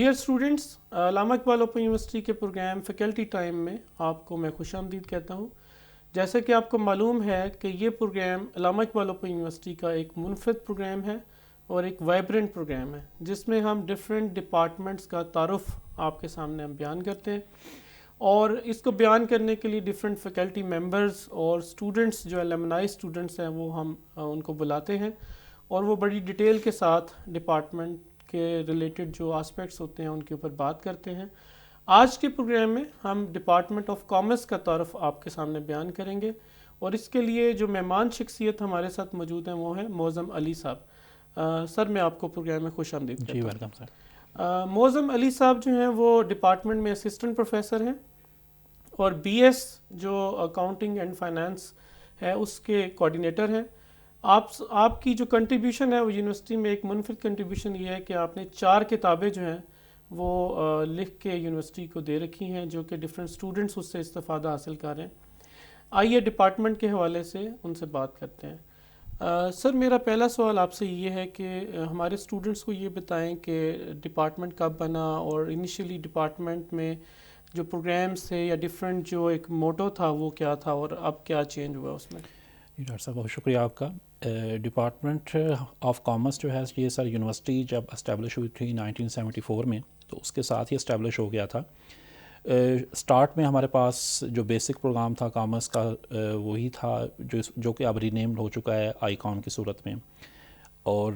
Dear students, علامہ Iqbal open university کے programme faculty time میں آپ کو میں خوش آمدید کہتا ہوں۔ جیسا کہ آپ کو معلوم ہے کہ یہ پروگرام علامہ اقبال اوپن یونیورسٹی کا ایک منفرد پروگرام ہے اور ایک وائبرنٹ پروگرام ہے، جس میں ہم ڈفرینٹ ڈپارٹمنٹس کا تعارف آپ کے سامنے ہم بیان کرتے ہیں، اور اس کو بیان کرنے کے لیے ڈفرینٹ فیکلٹی ممبرز اور اسٹوڈنٹس جو المنائی اسٹوڈنٹس ہیں وہ ہم ان کو بلاتے ہیں، اور وہ بڑی ڈیٹیل کے ساتھ ڈپارٹمنٹ کے ریلیٹڈ جو آسپیکٹس ہوتے ہیں ان کے اوپر بات کرتے ہیں۔ آج کے پروگرام میں ہم ڈپارٹمنٹ آف کامرس کا تعارف آپ کے سامنے بیان کریں گے، اور اس کے لیے جو مہمان شخصیت ہمارے ساتھ موجود ہیں وہ ہیں معظم علی صاحب۔ سر میں آپ کو پروگرام میں خوش آمدید کہتا ہوں۔ جی ویلکم سر۔ معظم علی صاحب جو ہیں وہ ڈپارٹمنٹ میں اسسٹنٹ پروفیسر ہیں، اور بی ایس جو اکاؤنٹنگ اینڈ فائنانس ہے اس کے کوآرڈینیٹر ہیں۔ آپ کی جو کنٹریبیوشن ہے وہ یونیورسٹی میں ایک منفرد کنٹریبیوشن یہ ہے کہ آپ نے 4 کتابیں جو ہیں وہ لکھ کے یونیورسٹی کو دے رکھی ہیں، جو کہ ڈفرینٹ اسٹوڈنٹس اس سے استفادہ حاصل کر رہے ہیں۔ آئیے ڈپارٹمنٹ کے حوالے سے ان سے بات کرتے ہیں۔ سر میرا پہلا سوال آپ سے یہ ہے کہ ہمارے اسٹوڈنٹس کو یہ بتائیں کہ ڈپارٹمنٹ کب بنا، اور انیشیلی ڈپارٹمنٹ میں جو پروگرامس تھے یا ڈفرینٹ جو ایک موٹو تھا وہ کیا تھا، اور اب کیا چینج ہوا اس میں۔ جی ڈاکٹر صاحب بہت شکریہ آپ کا۔ ڈپارٹمنٹ آف کامرس جو ہے یہ سر یونیورسٹی جب اسٹیبلش ہوئی تھی 1974 میں، تو اس کے ساتھ ہی اسٹیبلش ہو گیا تھا۔ سٹارٹ میں ہمارے پاس جو بیسک پروگرام تھا کامرس کا وہی تھا جو کہ اب رینیمڈ ہو چکا ہے آئی کام کی صورت میں، اور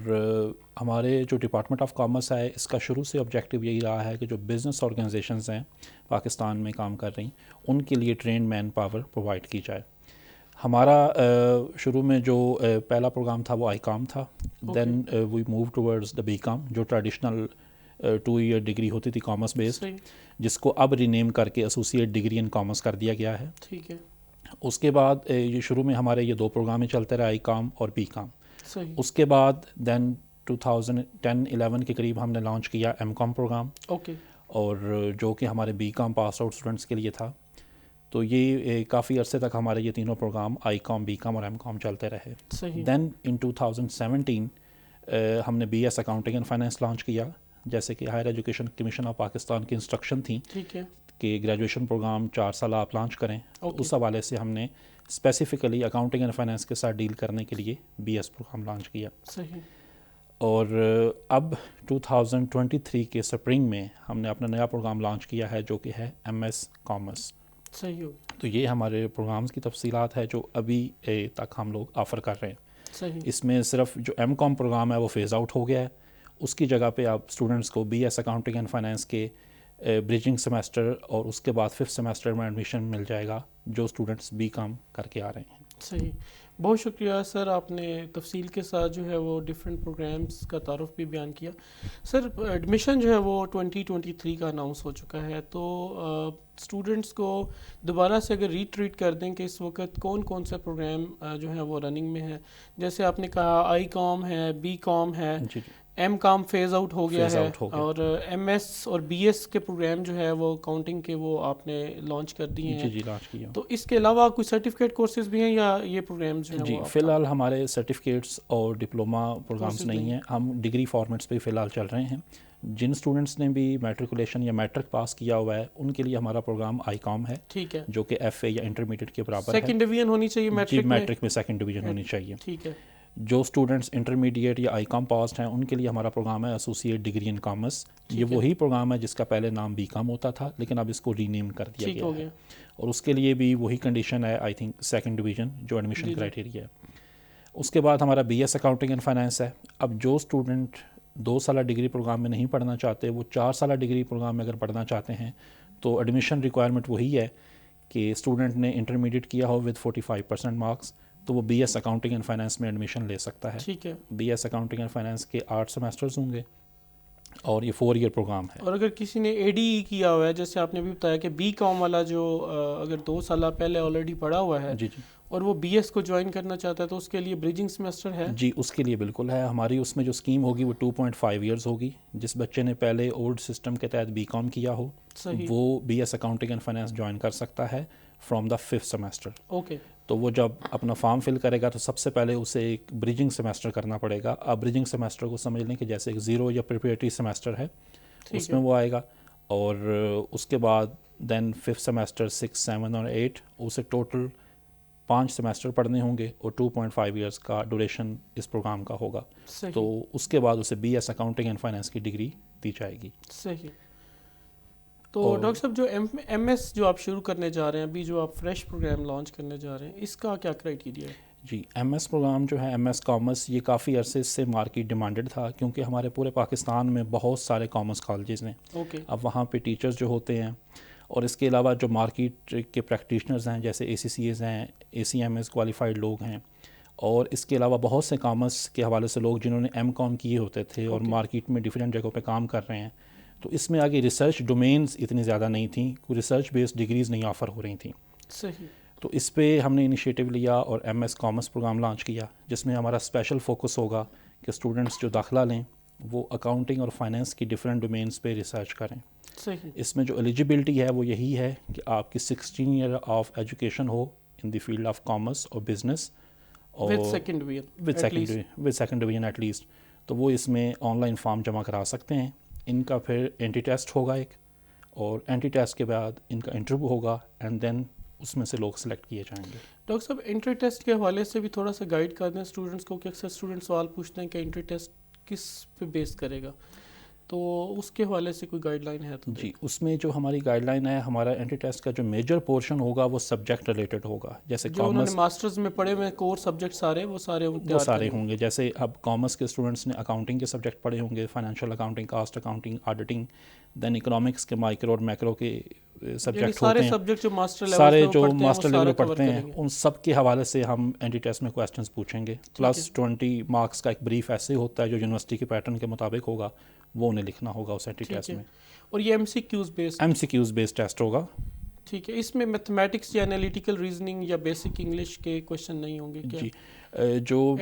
ہمارے جو ڈپارٹمنٹ آف کامرس ہے اس کا شروع سے آبجیکٹیو یہی رہا ہے کہ جو بزنس آرگنائزیشنز ہیں پاکستان میں کام کر رہی ان کے لیے ٹرینڈ مین پاور پرووائڈ کی جائے۔ ہمارا شروع میں جو پہلا پروگرام تھا وہ آئی کام تھا، then we move towards the B Com جو ٹریڈیشنل 2 ایئر ڈگری ہوتی تھی کامرس بیسڈ، جس کو اب رینیم کر کے ایسوسیٹ ڈگری ان کامرس کر دیا گیا ہے۔ ٹھیک ہے۔ اس کے بعد یہ شروع میں ہمارے یہ 2 پروگرام ہی چلتے رہے، آئی کام اور بی کام۔ اس کے بعد دین 2010-11 کے قریب ہم نے لانچ کیا ایم کام پروگرام، اور جو کہ ہمارے B com pass out students کے لیے تھا۔ تو یہ کافی عرصے تک ہمارے یہ تینوں پروگرام آئی کام، بی کام اور ایم کام چلتے رہے۔ دین ان 2017 ہم نے B S accounting and finance launch کیا، جیسے کہ Higher Education Commission of Pakistan کی انسٹرکشن تھیں کہ گریجویشن پروگرام 4 سال آپ لانچ کریں۔ اس حوالے سے ہم نے اسپیسیفکلی اکاؤنٹنگ اینڈ فائنانس کے ساتھ ڈیل کرنے کے لیے بی ایس پروگرام لانچ کیا۔ اور اب 2023 کے سپرنگ میں ہم نے اپنا نیا پروگرام لانچ کیا ہے جو کہ ہے ایم ایس کامرس۔ تو یہ ہمارے پروگرامز کی تفصیلات ہے جو ابھی تک ہم لوگ آفر کر رہے ہیں۔ اس میں صرف جو ایم کام پروگرام ہے وہ فیز آؤٹ ہو گیا ہے، اس کی جگہ پہ اب اسٹوڈنٹس کو be S accounting and finance کے بریجنگ سیمیسٹر اور اس کے بعد 5th سیمیسٹر میں ایڈمیشن مل جائے گا جو اسٹوڈنٹس بی کام کر کے آ رہے ہیں۔ صحیح، بہت شکریہ سر، آپ نے تفصیل کے ساتھ جو ہے وہ ڈفرینٹ پروگرامز کا تعارف بھی بیان کیا۔ سر ایڈمیشن جو ہے وہ 2023 کا اناؤنس ہو چکا ہے، تو اسٹوڈنٹس کو دوبارہ سے اگر ریٹریٹ کر دیں کہ اس وقت کون کون سے پروگرام جو ہیں وہ رننگ میں ہیں، جیسے آپ نے کہا آئی کام ہے، بی کام ہے، ایم کام فیز آؤٹ ہو گیا ہے، اور ایم ایس اور بی ایس کے پروگرام جو ہے وہ اکاؤنٹنگ کے وہ آپ نے لانچ کر دیے ہیں۔ جی لانچ کیا۔ تو اس کے علاوہ کوئی سرٹیفکیٹ کورسز بھی ہیں یا یہ پروگرام جو ہیں؟ جی فی الحال ہمارے سرٹیفکیٹس اور ڈپلوما پروگرامس نہیں ہیں، ہم ڈگری فارمیٹس پہ فی الحال چل رہے ہیں۔ جن اسٹوڈنٹس نے بھی میٹریکولیشن یا میٹرک پاس کیا ہوا ہے ان کے لیے ہمارا پروگرام آئی کام ہے، ٹھیک ہے، جو کہ ایف اے یا انٹرمیڈیٹ کے برابر ہے۔ سیکنڈ ڈویژن ہونی چاہیے میٹرک میں؟ میٹرک میں سیکنڈ ڈویژن ہونی چاہیے۔ ٹھیک ہے۔ جو اسٹوڈنٹس انٹرمیڈیٹ یا آئی کام پاسڈ ہیں ان کے لیے ہمارا پروگرام ہے ایسوسیٹ ڈگری ان کامرس۔ یہ وہی پروگرام ہے جس کا پہلے نام بی کام ہوتا تھا، لیکن اب اس کو ری نیم کر دیا گیا ہے، اور اس کے لیے بھی وہی کنڈیشن ہے آئی تھنک سیکنڈ ڈویژن جو ایڈمیشن کرائٹیریا ہے۔ اس کے بعد ہمارا be S accounting and finance ہے۔ اب جو اسٹوڈنٹ 2 سالہ ڈگری پروگرام میں نہیں پڑھنا چاہتے، وہ 4 سالہ ڈگری پروگرام میں اگر پڑھنا چاہتے ہیں تو ایڈمیشن ریکوائرمنٹ وہی ہے کہ اسٹوڈنٹ نے انٹرمیڈیٹ کیا ہو ود 45% مارکس، تو وہ be S accounting and finance میں ایڈمیشن لے سکتا ہے۔ ٹھیک ہے۔ B S accounting and finance کے 8 سیمیسٹرز ہوں گے اور یہ 4 ایئر پروگرام ہے۔ اور اگر کسی نے اے ڈی ای کیا ہوا ہے، جیسے آپ نے بھی بتایا کہ بی کام والا جو اگر 2 سالہ پہلے آلریڈی پڑھا ہوا ہے، جی اور وہ بی ایس کو جوائن کرنا چاہتا ہے تو اس کے لیے بریجنگ سیمیسٹر ہے؟ جی اس کے لیے بالکل ہے۔ ہماری اس میں جو اسکیم ہوگی وہ 2.5 ایئرز ہوگی۔ جس بچے نے پہلے اولڈ سسٹم کے تحت بی کام کیا ہو وہ be S accounting and finance join کر سکتا ہے from the 5th semester. Okay. تو وہ جب اپنا فارم فل کرے گا تو سب سے پہلے اسے ایک بریجنگ سیمیسٹر کرنا پڑے گا۔ اب بریجنگ سیمیسٹر کو سمجھ لیں کہ جیسے ایک 0 یا پریپریٹری سیمیسٹر ہے، اس میں وہ آئے گا. اور اس کے بعد دین 5th سیمسٹر 6, 7 اور 8 اسے ٹوٹل 5 سیمسٹر پڑھنے ہوں گے اور 2.5 ایئرس کا ڈوریشن اس پروگرام کا ہوگا. تو اس کے بعد اسے BS اکاؤنٹنگ اینڈ فائنینس کی ڈگری دی جائے گی. صحیح. تو ڈاکٹر صاحب جو MS جو آپ شروع کرنے جا رہے ہیں ابھی، جو آپ فریش پروگرام لانچ کرنے جا رہے ہیں، اس کا کیا کرائٹیریا ہے؟ جی MS پروگرام جو ہے MS کامرس، یہ کافی عرصے سے مارکیٹ ڈیمانڈڈ تھا کیونکہ ہمارے پورے پاکستان میں بہت سارے کامرس کالجز ہیں. اب وہاں پہ ٹیچرز جو ہوتے ہیں اور اس کے علاوہ جو مارکیٹ کے پریکٹیشنرز ہیں جیسے ACCAs ہیں، ACMAs کوالیفائڈ لوگ ہیں، اور اس کے علاوہ بہت سے کامرس کے حوالے سے لوگ جنہوں نے M.Com کیے ہوتے تھے اور مارکیٹ میں ڈیفرینٹ جگہوں پہ کام کر رہے ہیں. تو اس میں آگے ریسرچ ڈومینز اتنی زیادہ نہیں تھیں، کوئی ریسرچ بیسڈ ڈگریز نہیں آفر ہو رہی تھیں. صحیح. تو اس پہ ہم نے انیشیٹو لیا اور MS کامرس پروگرام لانچ کیا، جس میں ہمارا اسپیشل فوکس ہوگا کہ اسٹوڈنٹس جو داخلہ لیں وہ اکاؤنٹنگ اور فائنینس کی ڈفرینٹ ڈومینس پہ ریسرچ کریں. صحیح. اس میں جو ایلیجیبلٹی ہے وہ یہی ہے کہ آپ کی 16 ایئر آف ایجوکیشن ہو in the field of commerce اور بزنس، اور with second division at least. تو وہ اس میں آن لائن فارم جمع کرا سکتے ہیں. ان کا پھر اینٹی ٹیسٹ ہوگا ایک، اور اینٹی ٹیسٹ کے بعد ان کا انٹرویو ہوگا اینڈ دین اس میں سے لوگ سلیکٹ کیے جائیں گے. ڈاکٹر صاحب انٹری ٹیسٹ کے حوالے سے بھی تھوڑا سا گائیڈ کر دیں اسٹوڈنٹس کو، کہ اکثر اسٹوڈنٹ سوال پوچھتے ہیں کہ انٹری ٹیسٹ کس پہ بیس کرے گا، تو اس کے حوالے سے کوئی گائیڈ لائن ہے تو؟ جی، اس میں جو ہماری گائیڈ لائن ہے، ہمارا اینٹی ٹیسٹ کا جو میجر پورشن ہوگا وہ سبجیکٹ ریلیٹڈ ہوگا. جیسے جو انہوں نے ماسٹرز میں پڑھے ہوئے کورس سبجیکٹ سارے وہ سارے ہوں گے. جیسے اب کامرس کے اسٹوڈنٹس نے اکاؤنٹنگ کے سبجیکٹ پڑھے ہوں گے، financial accounting, cost accounting, auditing. Then economics کے مائکرو اور میکرو کے سبجیکٹ ہوتے ہیں، سارے جو ماسٹر لیول پڑھتے ہیں ان سب کے حوالے سے ہم اینٹی ٹیسٹ میں کویسچنس پوچھیں گے. پلس 20 مارکس کا ایک بریف ایسے ہوتا ہے جو یونیورسٹی کے پیٹرن کے مطابق ہوگا، وہ انہیں لکھنا ہوگا اس اینٹی ٹیسٹ میں. اور یہ MCQs بیسڈ ٹیسٹ ہوگا. ٹھیک ہے. اس میں میتھمیٹکس یا انالیٹیکل ریزننگ یا بیسک انگلش کے کویشچن نہیں ہوں گے کیا؟ جی، جو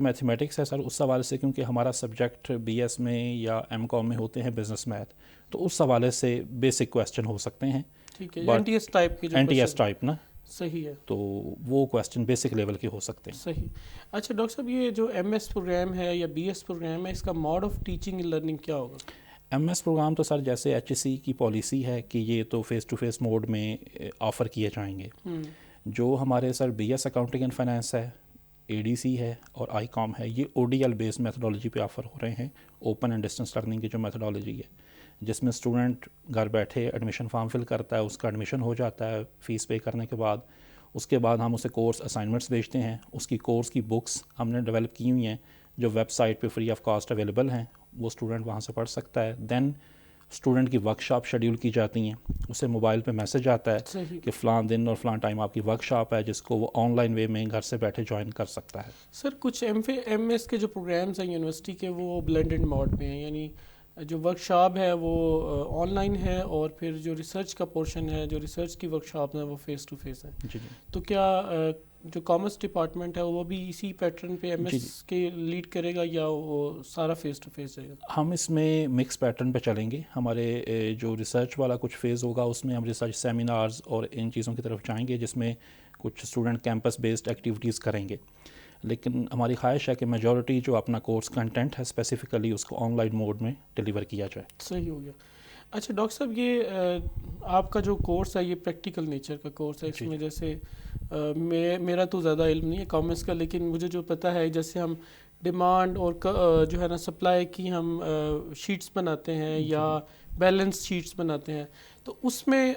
میتھمیٹکس ہے سر، اس حوالے سے کیونکہ ہمارا سبجیکٹ BS میں یا M.Com میں ہوتے ہیں بزنس میتھ، تو اس حوالے سے بیسک کویسچن ہو سکتے ہیں. ٹھیک ہے. NTS ٹائپ نا. صحیح ہے. تو وہ کویسچن بیسک لیول کے ہو سکتے ہیں. صحیح. اچھا ڈاکٹر صاحب، یہ جو MS پروگرام ہے یا BS پروگرام ہے، اس کا mode of teaching and learning کیا ہوگا؟ MS پروگرام تو سر جیسے HSC کی پالیسی ہے کہ یہ تو فیس ٹو فیس موڈ میں آفر کیے جائیں گے. جو ہمارے سر BS اکاؤنٹنگ اینڈ فائنینس ہے، ADC ہے اور ICOM ہے، یہ ODL بیسڈ میتھڈالوجی پہ آفر ہو رہے ہیں. اوپن اینڈ ڈسٹینس لرننگ کی جو میتھڈالوجی ہے، جس میں اسٹوڈنٹ گھر بیٹھے ایڈمیشن فارم فل کرتا ہے، اس کا ایڈمیشن ہو جاتا ہے فیس پے کرنے کے بعد. اس کے بعد ہم اسے کورس اسائنمنٹس بھیجتے ہیں. اس کی کورس کی بکس ہم نے ڈیولپ کی ہوئی ہیں جو ویب سائٹ پہ فری آف کاسٹ اویلیبل ہیں، وہ اسٹوڈنٹ وہاں سے پڑھ سکتا ہے. دین اسٹوڈنٹ کی ورک شاپ شیڈیول کی جاتی ہیں، اسے موبائل پہ میسج آتا ہے کہ فلاں دن اور فلاں ٹائم آپ کی ورک شاپ ہے، جس کو وہ آن لائن وے میں گھر سے بیٹھے جوائن کر سکتا ہے. سر کچھ MS کے جو پروگرامز ہیں یونیورسٹی کے، وہ بلینڈڈ موڈ میں ہیں، یعنی جو ورک شاپ ہے وہ آن لائن ہے اور پھر جو ریسرچ کا پورشن ہے، جو ریسرچ کی ورک شاپ ہیں وہ فیس ٹو فیس ہے. جی. تو کیا جو کامرس ڈپارٹمنٹ ہے وہ بھی اسی پیٹرن پہ MS کے لیڈ کرے گا یا وہ سارا فیس ٹو فیس جائے گا؟ ہم اس میں مکس پیٹرن پہ چلیں گے. ہمارے جو ریسرچ والا کچھ فیز ہوگا اس میں ہم ریسرچ سیمینارز اور ان چیزوں کی طرف جائیں گے، جس میں کچھ اسٹوڈنٹ کیمپس بیسڈ ایکٹیویٹیز کریں گے. لیکن ہماری خواہش ہے کہ میجورٹی جو اپنا کورس کنٹینٹ ہے اسپیسیفکلی اس کو آن لائن موڈ میں ڈیلیور کیا جائے. صحیح ہو گیا. اچھا ڈاکٹر صاحب، یہ آپ کا جو کورس ہے یہ پریکٹیکل نیچر کا کورس ہے. اس میں جیسے میرا تو زیادہ علم نہیں ہے کامرس کا، لیکن مجھے جو پتہ ہے جیسے ہم ڈیمانڈ اور جو ہے نا سپلائی کی ہم شیٹس بناتے ہیں یا بیلنس شیٹس بناتے ہیں، تو اس میں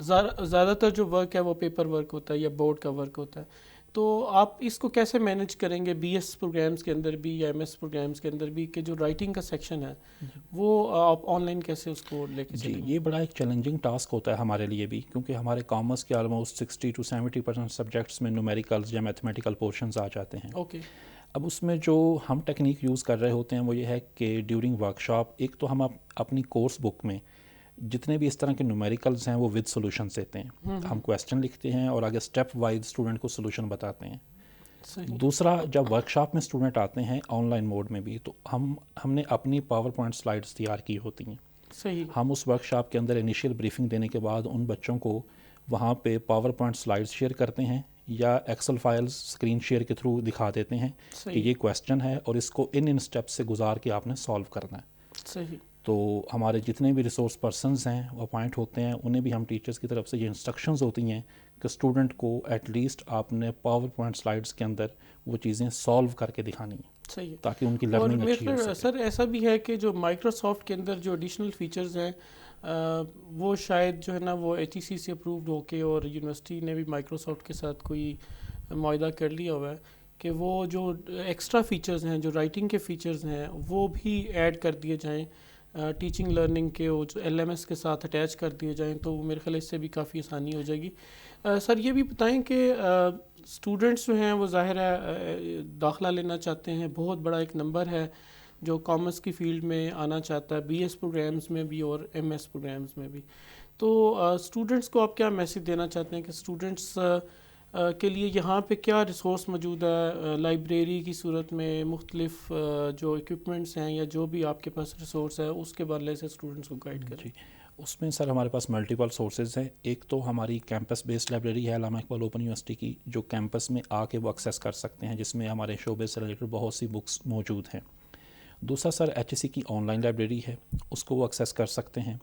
زیادہ تر جو ورک ہے وہ پیپر ورک ہوتا ہے یا بورڈ کا ورک ہوتا ہے. تو آپ اس کو کیسے مینیج کریں گے BS پروگرامز کے اندر بھی یا MS پروگرامز کے اندر بھی، کہ جو رائٹنگ کا سیکشن ہے وہ آپ آن لائن کیسے اس کو لے کے چلیں گے؟ یہ بڑا ایک چیلنجنگ ٹاسک ہوتا ہے ہمارے لیے بھی، کیونکہ ہمارے کامرس کے آلموسٹ 60 to 70% سبجیکٹس میں نومیریکلز یا میتھمیٹیکل پورشنز آ جاتے ہیں. اب اس میں جو ہم ٹیکنیک یوز کر رہے ہوتے ہیں وہ یہ ہے کہ ڈیورنگ ورک شاپ ایک تو ہم اپنی کورس بک میں جتنے بھی اس طرح کے نومیریکلز ہیں وہ ود سولوشنز دیتے ہیں. ہم کویسچن لکھتے ہیں اور آگے اسٹیپ وائز اسٹوڈنٹ کو سولوشن بتاتے ہیں. دوسرا، جب ورک شاپ میں اسٹوڈنٹ آتے ہیں آن لائن موڈ میں بھی، تو ہم نے اپنی پاور پوائنٹ سلائڈس تیار کی ہوتی ہیں. ہم اس ورک شاپ کے اندر انیشیل بریفنگ دینے کے بعد ان بچوں کو وہاں پہ پاور پوائنٹ سلائڈس شیئر کرتے ہیں یا ایکسل فائلز اسکرین شیئر کے تھرو دکھا دیتے ہیں کہ یہ کویسچن ہے اور اس کو ان اسٹیپ سے گزار کے آپ نے سالو کرنا ہے. صحیح. تو ہمارے جتنے بھی ریسورس پرسنز ہیں وہ اپوائنٹ ہوتے ہیں, انہیں بھی ہم ٹیچرز کی طرف سے یہ انسٹرکشنز ہوتی ہیں کہ اسٹوڈنٹ کو ایٹ لیسٹ آپ نے پاور پوائنٹ سلائڈس کے اندر وہ چیزیں سالو کر کے دکھانی ہیں. صحیح. تاکہ ان کی لرننگ اچھی ہو سکے. سر ایسا بھی ہے کہ جو مائکروسافٹ کے اندر جو ایڈیشنل فیچرز ہیں وہ شاید جو ہے نا وہ HEC سے اپرووڈ ہو کے, اور یونیورسٹی نے بھی مائکروسافٹ کے ساتھ کوئی معاہدہ کر لیا ہوا ہے کہ وہ جو ایکسٹرا فیچرز ہیں, جو رائٹنگ کے فیچرز ہیں, وہ بھی ایڈ کر دیے جائیں ٹیچنگ لرننگ کے, وہ جو LMS کے ساتھ اٹیچ کر دیے جائیں تو میرے خیال اس سے بھی کافی آسانی ہو جائے گی. سر یہ بھی بتائیں کہ اسٹوڈنٹس جو ہیں وہ ظاہر ہے داخلہ لینا چاہتے ہیں, بہت بڑا ایک نمبر ہے جو کامرس کی فیلڈ میں آنا چاہتا ہے, BS پروگرامز میں بھی اور MS پروگرامز میں بھی. تو اسٹوڈنٹس کو آپ کیا میسیج دینا چاہتے ہیں کہ اسٹوڈنٹس کے لیے یہاں پہ کیا ریسورس موجود ہے, لائبریری کی صورت میں مختلف جو ایکوپمنٹس ہیں یا جو بھی آپ کے پاس ریسورس ہے اس کے بارے سے اسٹوڈنٹس کو گائیڈ کریں؟ جی, اس میں سر ہمارے پاس ملٹیپل سورسز ہیں. ایک تو ہماری کیمپس بیسڈ لائبریری ہے علامہ اقبال اوپن یونیورسٹی کی, جو کیمپس میں آ کے وہ ایکسیس کر سکتے ہیں, جس میں ہمارے شعبے سے ریلیٹڈ بہت سی بکس موجود ہیں. دوسرا سر HEC کی آن لائن لائبریری ہے, اس کو وہ ایکسیس کر سکتے ہیں.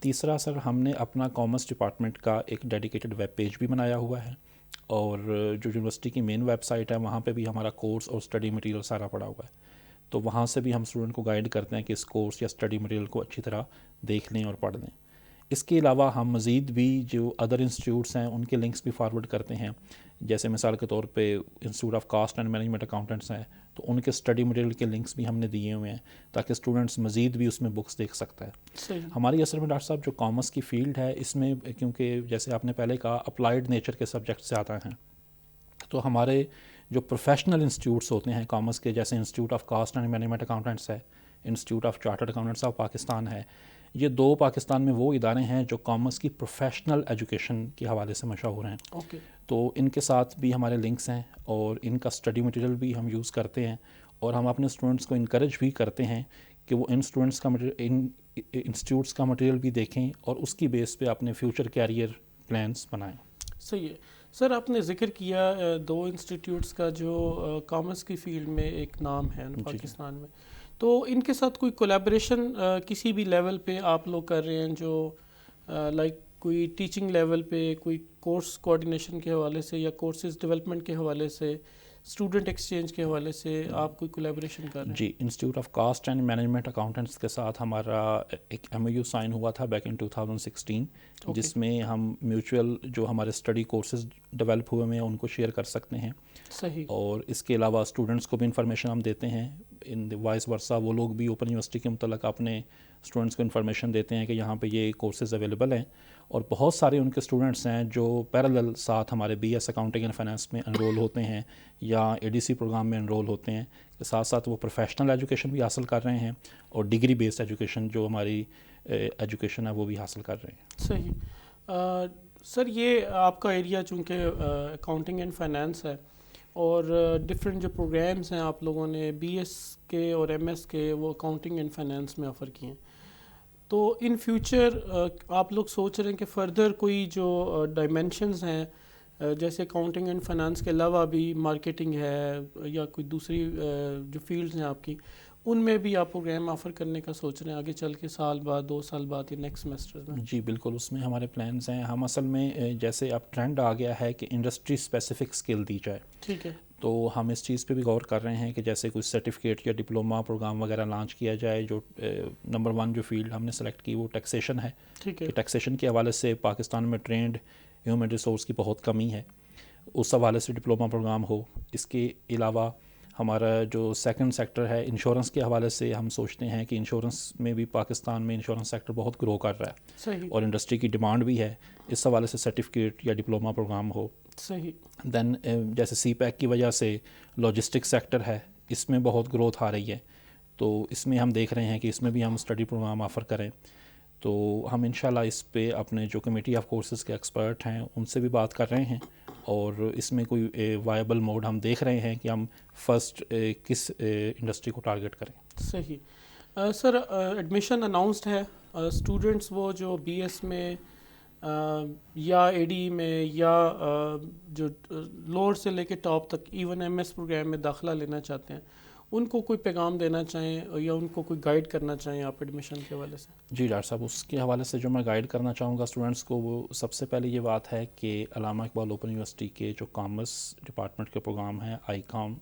تیسرا سر ہم نے اپنا کامرس ڈپارٹمنٹ کا ایک ڈیڈیکیٹڈ ویب پیج بھی بنایا ہوا ہے, اور جو یونیورسٹی کی مین ویب سائٹ ہے وہاں پہ بھی ہمارا کورس اور اسٹڈی مٹیریل سارا پڑا ہوا ہے. تو وہاں سے بھی ہم اسٹوڈنٹ کو گائیڈ کرتے ہیں کہ اس کورس یا اسٹڈی مٹیریل کو اچھی طرح دیکھ لیں اور پڑھ لیں. اس کے علاوہ ہم مزید بھی جو ادر انسٹیٹیوٹس ہیں ان کے لنکس بھی فارورڈ کرتے ہیں. جیسے مثال کے طور پہ institute of cost and management accountants ہیں, تو ان کے اسٹڈی مٹیریل کے لنکس بھی ہم نے دیے ہوئے ہیں تاکہ اسٹوڈنٹس مزید بھی اس میں بکس دیکھ سکتا ہے. ہماری اصل میں ڈاکٹر صاحب جو کامرس کی فیلڈ ہے اس میں, کیونکہ جیسے آپ نے پہلے کہا اپلائیڈ نیچر کے سبجیکٹ زیادہ ہیں, تو ہمارے جو پروفیشنل انسٹیٹیوٹس ہوتے ہیں کامرس کے, جیسے institute of cost and management accountants ہے, institute of chartered accountants of Pakistan ہے, یہ دو پاکستان میں وہ ادارے ہیں جو کامرس کی پروفیشنل ایجوکیشن کے حوالے سے مشہور ہیں. تو ان کے ساتھ بھی ہمارے لنکس ہیں اور ان کا اسٹڈی مٹیریل بھی ہم یوز کرتے ہیں, اور ہم اپنے اسٹوڈنٹس کو انکریج بھی کرتے ہیں کہ وہ ان اسٹوڈنٹس کا ان انسٹیٹیوٹس کا مٹیریل بھی دیکھیں اور اس کی بیس پہ اپنے فیوچر کیریئر پلانس بنائیں. صحیح ہے. سر آپ نے ذکر کیا دو انسٹیٹیوٹس کا جو کامرس کی فیلڈ میں ایک نام ہے پاکستان میں, تو ان کے ساتھ کوئی کولیبریشن کسی بھی لیول پہ آپ لوگ کر رہے ہیں جو لائک کوئی ٹیچنگ لیول پہ, کوئی کورس کوآرڈینیشن کے حوالے سے یا کورسز ڈیولپمنٹ کے حوالے سے, اسٹوڈنٹ ایکسچینج کے حوالے سے آپ کوئی کولیبریشن کر رہے ہیں؟ جی, institute of cost and management accountants کے ساتھ ہمارا ایک MOU سائن ہوا تھا بیک ان 2016, جس میں ہم میوچول جو ہمارے اسٹڈی کورسز ڈیولپ ہوئے ہیں ان کو شیئر کر سکتے ہیں. صحیح. اور اس کے علاوہ اسٹوڈنٹس کو بھی انفارمیشن ہم دیتے ہیں, ان وائس ورسا وہ لوگ بھی اوپن یونیورسٹی کے متعلق اپنے اسٹوڈنٹس کو انفارمیشن دیتے ہیں کہ یہاں پہ یہ کورسز اویلیبل ہیں. اور بہت سارے ان کے اسٹوڈنٹس ہیں جو پیرالل ساتھ ہمارے BS اکاؤنٹنگ اینڈ فائنانس میں انرول ہوتے ہیں یا ADC پروگرام میں انرول ہوتے ہیں, کے ساتھ ساتھ وہ پروفیشنل ایجوکیشن بھی حاصل کر رہے ہیں اور ڈگری بیسڈ ایجوکیشن جو ہماری ایجوکیشن ہے وہ بھی حاصل کر رہے ہیں. صحیح. سر یہ آپ کا ایریا چونکہ اکاؤنٹنگ اینڈ فائنانس ہے اور ڈفرینٹ جو پروگرامز ہیں آپ لوگوں نے BS کے اور MS کے وہ اکاؤنٹنگ اینڈ فائنانس میں آفر کیے ہیں, تو ان فیوچر آپ لوگ سوچ رہے ہیں کہ فردر کوئی جو ڈائمینشنز ہیں جیسے اکاؤنٹنگ اینڈ فائنانس کے علاوہ بھی مارکیٹنگ ہے یا کوئی دوسری جو فیلڈز ہیں آپ کی, ان میں بھی آپ پروگرام آفر کرنے کا سوچ رہے ہیں آگے چل کے, سال بعد 2 سال بعد یا نیکسٹ سیمسٹر میں؟ جی بالکل, اس میں ہمارے پلانز ہیں. ہم اصل میں جیسے اب ٹرینڈ آ گیا ہے کہ انڈسٹری اسپیسیفک اسکل دی جائے, ٹھیک ہے, تو ہم اس چیز پہ بھی غور کر رہے ہیں کہ جیسے کوئی سرٹیفکیٹ یا ڈپلوما پروگرام وغیرہ لانچ کیا جائے. جو نمبر 1 جو فیلڈ ہم نے سلیکٹ کی وہ ٹیکسیشن ہے, ٹھیک ہے, کہ ٹیکسیشن کے حوالے سے پاکستان میں ٹرینڈ ہیومن ریسورس کی بہت کمی ہے, اس حوالے سے ڈپلوما پروگرام ہو. اس کے علاوہ ہمارا جو سیکنڈ سیکٹر ہے انشورنس کے حوالے سے ہم سوچتے ہیں کہ انشورنس میں بھی پاکستان میں انشورنس سیکٹر بہت گرو کر رہا ہے. صحیح. اور انڈسٹری کی ڈیمانڈ بھی ہے, اس حوالے سے سرٹیفکیٹ یا ڈپلوما پروگرام ہو. صحیح. دین جیسے CPEC کی وجہ سے لاجسٹک سیکٹر ہے, اس میں بہت گروتھ آ رہی ہے, تو اس میں ہم دیکھ رہے ہیں کہ اس میں بھی ہم اسٹڈی پروگرام آفر کریں. تو ہم انشاءاللہ اس پہ اپنے جو کمیٹی آف کورسز کے ایکسپرٹ ہیں ان سے بھی بات کر رہے ہیں, اور اس میں کوئی وائبل موڈ ہم دیکھ رہے ہیں کہ ہم فرسٹ کس انڈسٹری کو ٹارگٹ کریں. صحیح. سر ایڈمیشن اناؤنسڈ ہے, اسٹوڈنٹس وہ جو BS میں یا اے ڈی میں یا جو لوور سے لے کے ٹاپ تک ایون ایم ایس پروگرام میں داخلہ لینا چاہتے ہیں, ان کو کوئی پیغام دینا چاہیں یا ان کو کوئی گائیڈ کرنا چاہیں آپ ایڈمیشن کے حوالے سے؟ جی ڈاکٹر صاحب, اس کے حوالے سے جو میں گائیڈ کرنا چاہوں گا اسٹوڈنٹس کو, وہ سب سے پہلے یہ بات ہے کہ علامہ اقبال اوپن یونیورسٹی کے جو کامرس ڈپارٹمنٹ کے پروگرام ہیں, آئی کام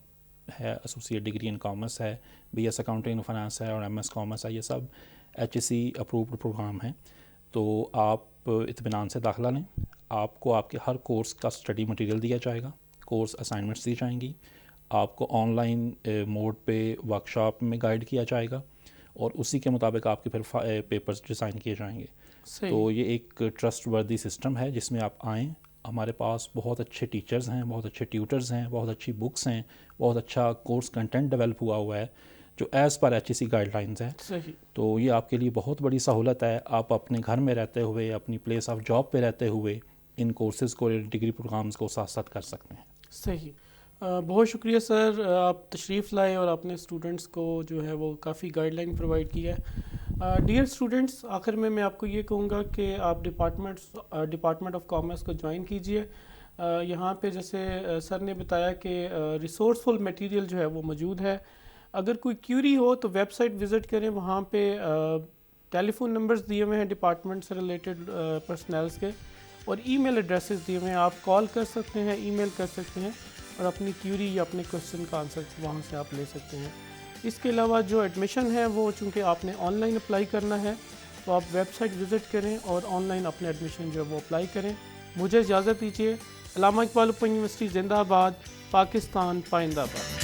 ہے, ایسوسیٹ ڈگری ان کامرس ہے, B S accounting and finance ہے, اور ایم ایس کامرس ہے, یہ سب H S C approved program ہیں. تو آپ اطمینان سے داخلہ لیں. آپ کو آپ کے ہر کورس کا اسٹڈی مٹیریل دیا جائے گا, کورس اسائنمنٹس دی جائیں گی, آپ کو آن لائن موڈ پہ ورکشاپ میں گائیڈ کیا جائے گا, اور اسی کے مطابق آپ کے پھر پیپرز ڈیزائن کیے جائیں گے. تو یہ ایک ٹرسٹ وردی سسٹم ہے جس میں آپ آئیں. ہمارے پاس بہت اچھے ٹیچرز ہیں, بہت اچھے ٹیوٹرز ہیں, بہت اچھی بکس ہیں, بہت اچھا کورس کنٹینٹ ڈیولپ ہوا ہے جو ایز پر ایچ ای سی گائیڈ لائنز ہیں. تو یہ آپ کے لیے بہت بڑی سہولت ہے. آپ اپنے گھر میں رہتے ہوئے, اپنی پلیس آف جاب پہ رہتے ہوئے ان کورسز کو, ڈگری پروگرامز کو ساتھ ساتھ کر سکتے ہیں. صحیح, بہت شکریہ سر, آپ تشریف لائے اور اپنے اسٹوڈنٹس کو جو ہے وہ کافی گائیڈ لائن پرووائڈ کی ہے. ڈیئر اسٹوڈنٹس, آخر میں آپ کو یہ کہوں گا کہ آپ ڈپارٹمنٹ آف کامرس کو جوائن کیجئے. یہاں پہ جیسے سر نے بتایا کہ ریسورسفل میٹیریل جو ہے وہ موجود ہے. اگر کوئی کیوری ہو تو ویب سائٹ وزٹ کریں, وہاں پہ ٹیلی فون نمبرز دیے ہوئے ہیں ڈپارٹمنٹ سے ریلیٹڈ پرسنلز کے, اور ای میل ایڈریسز دیے ہوئے ہیں. آپ کال کر سکتے ہیں, ای میل کر سکتے ہیں, اور اپنی کیوری یا اپنے کوشچن کا آنسر وہاں سے آپ لے سکتے ہیں. اس کے علاوہ جو ایڈمیشن ہے وہ چونکہ آپ نے آن لائن اپلائی کرنا ہے, تو آپ ویب سائٹ وزٹ کریں اور آن لائن اپنے ایڈمیشن جو ہے وہ اپلائی کریں. مجھے اجازت دیجیے. علامہ اقبال اوپن یونیورسٹی زندہ آباد, پاکستان پائندہ باد.